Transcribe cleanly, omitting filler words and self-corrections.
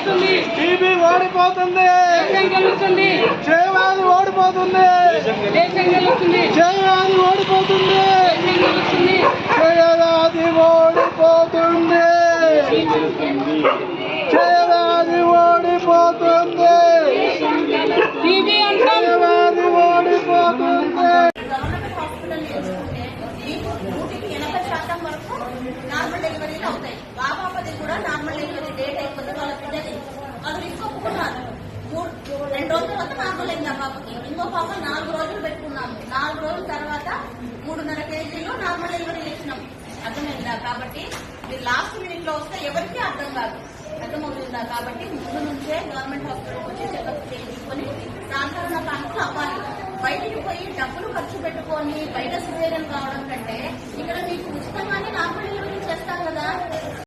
TB ఓడిపోతుంది, క్షయవ్యాధి ఓడిపోతుంది, క్షయవ్యాధి ఓడిపోతుంది, క్షయవ్యాధి ఓడిపోతుంది, క్షయవ్యాధి ఓడిపోతుంది, క్షయవ్యాధి ఓడిపోతుంది. నార్మల్ డెలివరీలు అవుతాయి. బాబాపది కూడా నార్మల్ డెలివరీ డేట్ అయిపోతే వాళ్ళ పిల్లలు వాళ్ళు ఇంకో ఒప్పుకున్నారు. 2 రోజుల తర్వాత నార్మల్ అయింది ఆ పాపకి. ఇంకో పాప 4 రోజులు పెట్టుకున్నాము. 4 రోజుల తర్వాత 3.5 కేజీలు నార్మల్ డెలివరీ చేసినాం. అర్థమైందా? కాబట్టి మీరు లాస్ట్ మినిట్ లో వస్తే ఎవరికీ అర్థం కాదు. అర్థమవుతుందా? కాబట్టి ముందు నుంచే గవర్నమెంట్ హాస్పిటల్ వచ్చి చెకప్ చేయించుకొని సాధారణ పనులు అవ్వాలి. బయటికి పోయి డబ్బులు ఖర్చు పెట్టుకొని బయట సిజేరియన్ కావడం కంటే ఇక్కడ మీకు ఉచితంగానే నార్మల్ డెలివరీ చేస్తారు కదా.